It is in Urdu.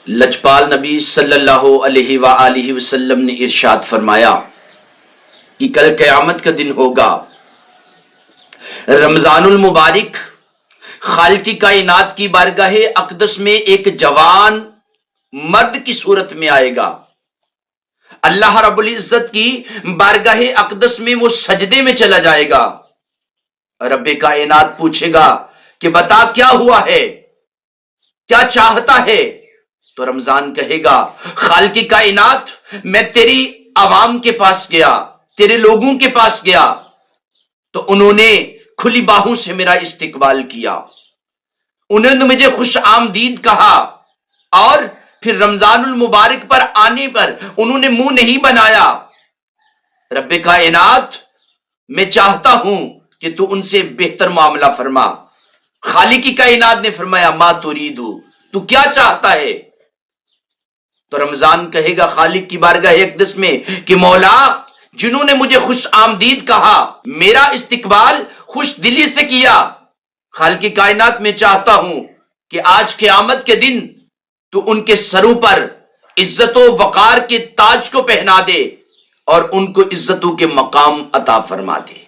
لجپال نبی صلی اللہ علیہ وآلہ وسلم نے ارشاد فرمایا کہ کل قیامت کا دن ہوگا، رمضان المبارک خالق کائنات کی بارگاہ اقدس میں ایک جوان مرد کی صورت میں آئے گا۔ اللہ رب العزت کی بارگاہ اقدس میں وہ سجدے میں چلا جائے گا۔ رب کائنات پوچھے گا کہ بتا کیا ہوا ہے، کیا چاہتا ہے؟ تو رمضان کہے گا خالق کائنات میں تیری عوام کے پاس گیا، تیرے لوگوں کے پاس گیا تو انہوں نے کھلی باہوں سے میرا استقبال کیا، انہوں نے مجھے خوش آمدید کہا، اور پھر رمضان المبارک پر آنے پر انہوں نے منہ نہیں بنایا۔ رب کائنات میں چاہتا ہوں کہ تو ان سے بہتر معاملہ فرما۔ خالق کائنات نے فرمایا ما تریدو، تو کیا چاہتا ہے؟ تو رمضان کہے گا خالق کی بارگاہ اقدس میں کہ مولا، جنہوں نے مجھے خوش آمدید کہا، میرا استقبال خوش دلی سے کیا، خالق کائنات میں چاہتا ہوں کہ آج قیامت کے دن تو ان کے سروں پر عزت و وقار کے تاج کو پہنا دے اور ان کو عزتوں کے مقام عطا فرما دے۔